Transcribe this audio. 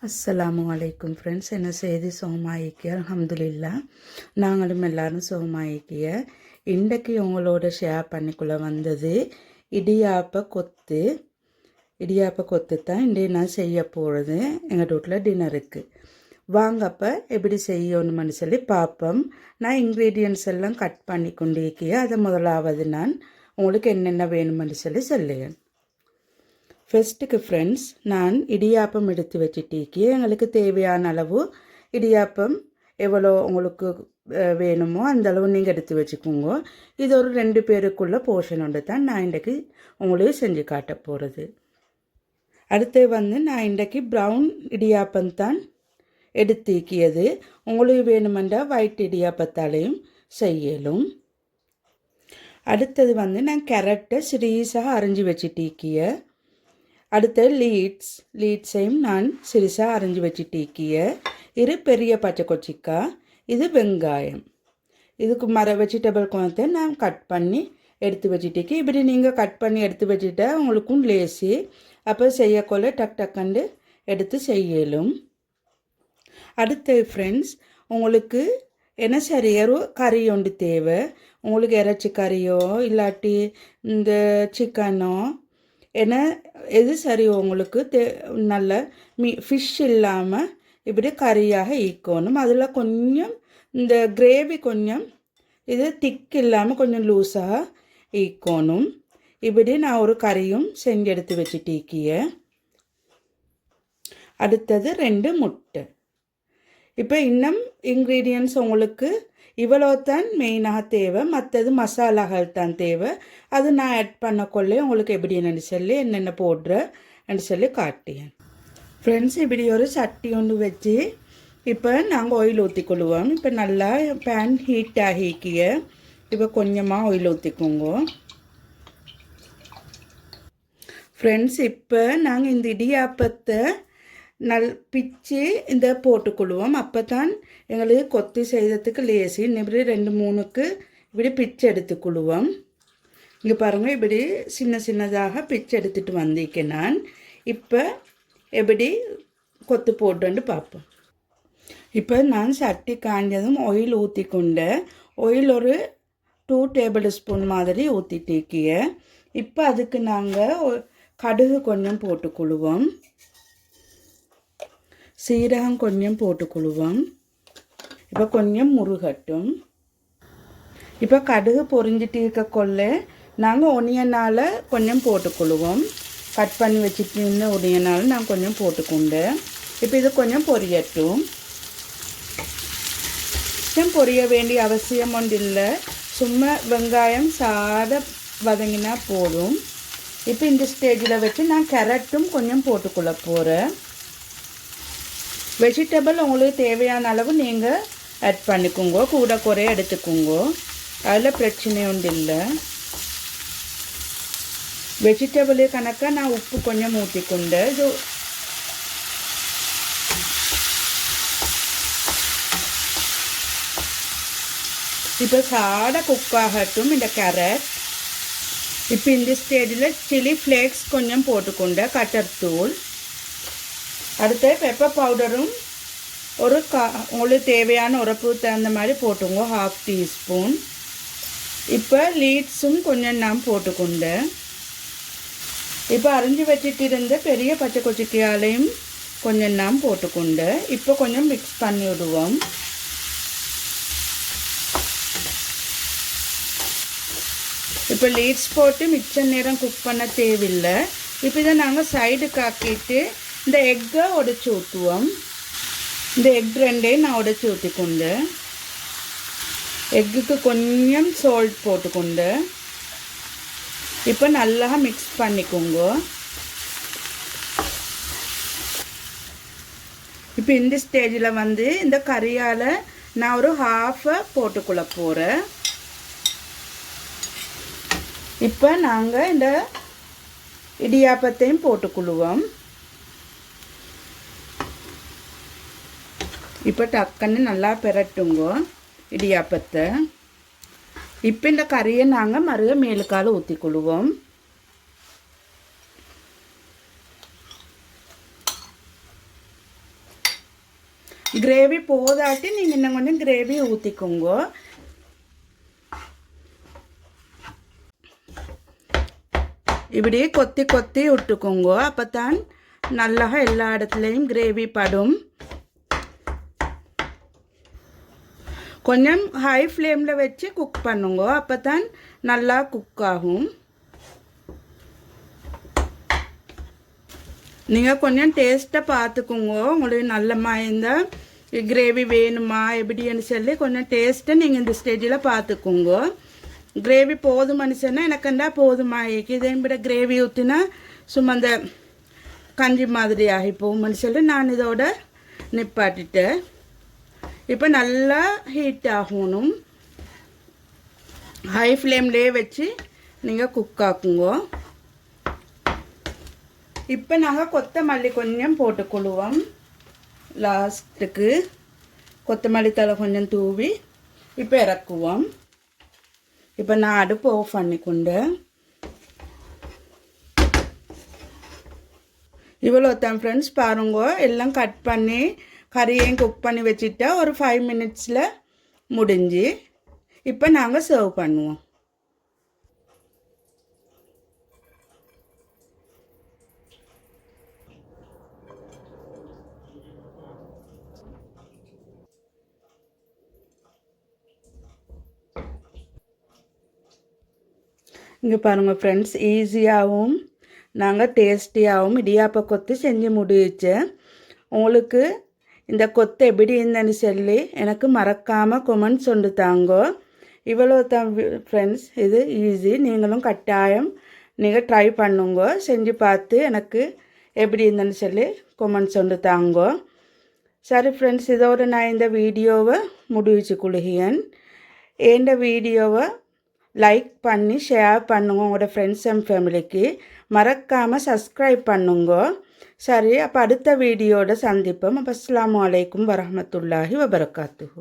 அஸ்ஸலாமு அலைக்கும் ஃப்ரெண்ட்ஸ். என்ன செய்தி சுகமாயிக்கிய அல்ஹம்துலில்லா. நாங்களும் எல்லாரும் சுகமாயிக்கிய. இன்றைக்கு உங்களோட ஷேர் பண்ணிக்குள்ளே வந்தது இடியாப்ப கொத்து. இடியாப்ப கொத்து தான் இன்றைய நான் செய்ய போகிறது. எங்கள் வீட்டில் டின்னருக்கு வாங்கப்போ எப்படி செய்யணும்னு சொல்லி பார்ப்போம். நான் இன்க்ரீடியன்ட்ஸ் எல்லாம் கட் பண்ணி கொண்டு இருக்கிய. அதை முதலாவது நான் உங்களுக்கு என்னென்ன வேணுமென்னு சொல்லி சொல்லுவேன். ஃபஸ்ட்டுக்கு ஃப்ரெண்ட்ஸ், நான் இடியாப்பம் எடுத்து வச்சுட்டீக்கி. எங்களுக்கு தேவையான அளவு இடியாப்பம் எவ்வளோ உங்களுக்கு வேணுமோ அந்த அளவு நீங்கள் எடுத்து வச்சுக்கோங்க. இது ஒரு 2 பேருக்குள்ள போர்ஷன் ஒன்று தான் நான் இன்றைக்கு உங்களுக்கு செஞ்சு காட்ட போகிறது. அடுத்து நான் இன்றைக்கு ப்ரௌன் இடியாப்பம் தான் எடுத்துக்கியது. உங்களுக்கு வேணுமென்றால் ஒயிட் இடியாப்பத்தாலையும் செய்யலும். அடுத்தது நான் கேரட்டை சிறீஸாக அரைஞ்சி வச்சுட்டீக்கிய. அடுத்து லீட்ஸையும் நான் சிறுசாக அரைஞ்சி வச்சுட்டீக்கிய. இது பெரிய பச்சை கொச்சிக்காய், இது வெங்காயம். இதுக்கு வெஜிடபிள் கொஞ்சத்தை நான் கட் பண்ணி எடுத்து வச்சுட்டீக்கி. இப்படி நீங்கள் கட் பண்ணி எடுத்து வச்சுட்டா உங்களுக்கும் லேசி. அப்போ செய்யக்கொள்ள டக்குண்டு எடுத்து செய்யலும். அடுத்து ஃப்ரெண்ட்ஸ், உங்களுக்கு என்ன சரியாரோ கறி ஒன்று தேவை. உங்களுக்கு இறைச்சி கறியோ இல்லாட்டி இந்த சிக்கனோ என்ன எது சரி உங்களுக்கு நல்ல ஃபிஷ் இல்லாமல் இப்படி கறியாக ஈக்கணும். அதில் கொஞ்சம் இந்த கிரேவி கொஞ்சம் இது திக் இல்லாமல் கொஞ்சம் லூஸாக ஈக்கணும். இப்படி நான் ஒரு கறியும் செஞ்சு எடுத்து வச்சுட்டீக்கிய. அடுத்தது 2 முட்டை. இப்போ இன்னும் இன்க்ரீடியன்ட்ஸ் உங்களுக்கு இவ்வளோ தான் மெயினாக தேவை. மற்றது மசாலாகள் தான் தேவை. அது நான் ஆட் பண்ணக்கொள்ளே உங்களுக்கு எப்படின்னு சொல்லி என்னென்ன போடுறேன்னு சொல்லி காட்டியேன். ஃப்ரெண்ட்ஸ், இப்படி ஒரு சட்டி ஒன்று வச்சு இப்போ நாங்கள் ஆயில் ஊற்றிக்கொள்ளுவோம். இப்போ நல்லா பேன் ஹீட் ஆகிக்கிய. இப்போ கொஞ்சமாக ஆயில் ஊற்றிக்கோங்க. ஃப்ரெண்ட்ஸ், இப்போ நாங்கள் இந்த இடியாப்பத்தை பிச்சு இந்த போட்டுக்கொள்வோம். அப்போ தான் எங்களுக்கு கொத்தி செய்கிறதுக்கு லேசி. இப்படி 2-3க்கு இப்படி பிச்சு எடுத்துக்கொள்வோம். இங்கே பாருங்கள், இப்படி சின்னதாக பிச்சு எடுத்துகிட்டு வந்திருக்கேன் நான். இப்போ எப்படி கொத்து போட்டுன்னு பார்ப்போம். இப்போ நான் சட்டி காஞ்சதும் ஆயில் ஊற்றிக்கொண்டு ஆயில் ஒரு 2 டேபிள் ஸ்பூன் மாதிரி ஊற்றிட்டிருக்கிய. இப்போ அதுக்கு நாங்கள் கடுகு கொஞ்சம் போட்டுக்கொள்வோம். சீரகம் கொஞ்சம் போட்டுக்கொள்வோம். இப்போ கொஞ்சம் முருகட்டும். இப்போ கடுகு பொரிஞ்சிட்டு இருக்கக்கொள்ள நாங்கள் ஒனியனால் கொஞ்சம் போட்டுக்கொள்வோம். கட் பண்ணி வச்சுட்டு இருந்த ஒனியனால் நான் கொஞ்சம் போட்டுக்கொண்டு இப்போ இது கொஞ்சம் பொரியட்டும். பொரிய வேண்டிய அவசியம் ஒன்று இல்லை. சும்மா வெங்காயம் சாத வதங்கினா போதும். இப்போ இந்த ஸ்டேஜில் வச்சு நான் கேரட்டும் கொஞ்சம் போட்டுக்கொள்ள போகிறேன். வெஜிடபிள் உங்களுக்கு தேவையான அளவு நீங்கள் ஆட் பண்ணிக்கோங்க. கூட குறைய எடுத்துக்கோங்க. அதில் பிரச்சனை ஒன்று இல்லை. வெஜிடபிள் கணக்காக நான் உப்பு கொஞ்சம் ஊற்றிக்கொண்டு இது இப்போ சாட குக் ஆகட்டும் இந்த கேரட். இப்போ இந்த ஸ்டேஜில் சில்லி ஃப்ளேக்ஸ் கொஞ்சம் போட்டுக்கொண்டு கட்டர் தூள். அடுத்து பெப்பர் பவுடரும் ஒரு உங்களுக்கு தேவையான உரப்பு தகுந்த மாதிரி போட்டுங்க, 1/2 டீஸ்பூன். இப்போ லீட்ஸும் கொஞ்சம் நான் போட்டுக்கொண்டு இப்போ அரைஞ்சி வச்சுட்டு இருந்த பெரிய பச்சை கொச்சிக்காயாலையும் கொஞ்சம் நாம் போட்டுக்கொண்டு இப்போ கொஞ்சம் மிக்ஸ் பண்ணி விடுவோம். இப்போ லீட்ஸ் போட்டு மிச்ச நேரம் குக் பண்ண தேவையில்லை. இப்போ இதை நாங்கள் சைடுக்கு ஆக்கிட்டு இந்த எக்கை உடைச்சி ஊற்றுவோம். இந்த எக் 2 நான் உடைச்சி ஊற்றிக்கொண்டு எக்குக்கு கொஞ்சம் சால்ட் போட்டுக்கொண்டு இப்போ நல்லா மிக்ஸ் பண்ணிக்கோங்க. இப்போ இந்த ஸ்டேஜில் இந்த கறியால் நான் ஒரு 1/2 போட்டுக்கொள்ள போகிறேன். இப்போ நாங்கள் இந்த இடியாப்பத்தையும் போட்டுக்கொள்வோம். இப்போ டக்குன்னு நல்லா பெரட்டுங்க இடியாப்பத்தை. இப்போ இந்த கறியை நாங்கள் மேலுக்கால ஊற்றிக்கொள்வோம். கிரேவி போதாட்டி நீங்கள் இன்னும் கொஞ்சம் கிரேவி ஊற்றிக்கோங்க. இப்படி கொத்தி கொத்தி விட்டுக்கோங்க. அப்போ தான் நல்லா எல்லா இடத்துலையும் கிரேவி படும். கொஞ்சம் ஹை ஃப்ளேமில் வச்சு குக் பண்ணுங்க. அப்போ தான் நல்லா குக் ஆகும். நீங்கள் கொஞ்சம் டேஸ்ட்டை பார்த்துக்குங்க. உங்களுக்கு நல்லமா இருந்தால் கிரேவி வேணுமா எப்படின்னு சொல்லி கொஞ்சம் டேஸ்ட்டை நீங்கள் இந்த ஸ்டேஜில் பார்த்துக்குங்க. கிரேவி போதுமானு சொன்னால் எனக்குண்டா போதுமா. இதையும் விட கிரேவி ஊற்றினா சும்மா அந்த கஞ்சி மாதிரி ஆகி போகும்னு சொல்லி நான் இதோட நிப்பாட்டிட்டேன். இப்போ நல்லா ஹீட் ஆகணும். ஹை ஃப்ளேம்லேயே வச்சு நீங்கள் குக் ஆக்குங்க. இப்போ நாங்கள் கொத்தமல்லி கொஞ்சம் போட்டுக்கொள்வோம். லாஸ்ட்டுக்கு கொத்தமல்லி தழை கொஞ்சம் தூவி இப்போ இறக்குவோம். இப்போ நான் அடுப்பு ஆஃப் பண்ணிக்கொண்டேன். இவ்வளோ தான் ஃப்ரெண்ட்ஸ், பாருங்க. எல்லாம் கட் பண்ணி கறியையும் குக் பண்ணி வச்சுட்டா ஒரு 5 மினிட்ஸில் முடிஞ்சு. இப்போ நாங்கள் சர்வ் பண்ணுவோம். இங்கே பாருங்கள் ஃப்ரெண்ட்ஸ், ஈஸியாகவும் நாங்கள் டேஸ்டியாகவும் இடியாப்ப கொத்து செஞ்சு முடிச்சேன். உங்களுக்கு இந்த கொத்து எப்படி இருந்தேன்னு சொல்லி எனக்கு மறக்காமல் கொமெண்ட் சொல்லி தாங்கோ. இவ்வளோ தான் ஃப்ரெண்ட்ஸ், இது ஈஸி. நீங்களும் கட்டாயம் நீங்கள் ட்ரை பண்ணுங்க. செஞ்சு பார்த்து எனக்கு எப்படி இருந்தேன்னு சொல்லி கொமெண்ட் சொல்லி தாங்கோ. சரி ஃப்ரெண்ட்ஸ், இதோடு நான் இந்த வீடியோவை முடிச்சு கொள்கிறேன். இந்த வீடியோவை லைக் பண்ணி ஷேர் பண்ணுங்க உங்களோட ஃப்ரெண்ட்ஸ் அண்ட் ஃபேமிலிக்கு. மறக்காமல் சப்ஸ்கிரைப் பண்ணுங்க. சரி, அப்போ அடுத்த வீடியோட சந்திப்போம். அப்போ அஸ்ஸலாமு அலைக்கும் வரஹ்மத்துல்லாஹி வபரகாத்துஹு.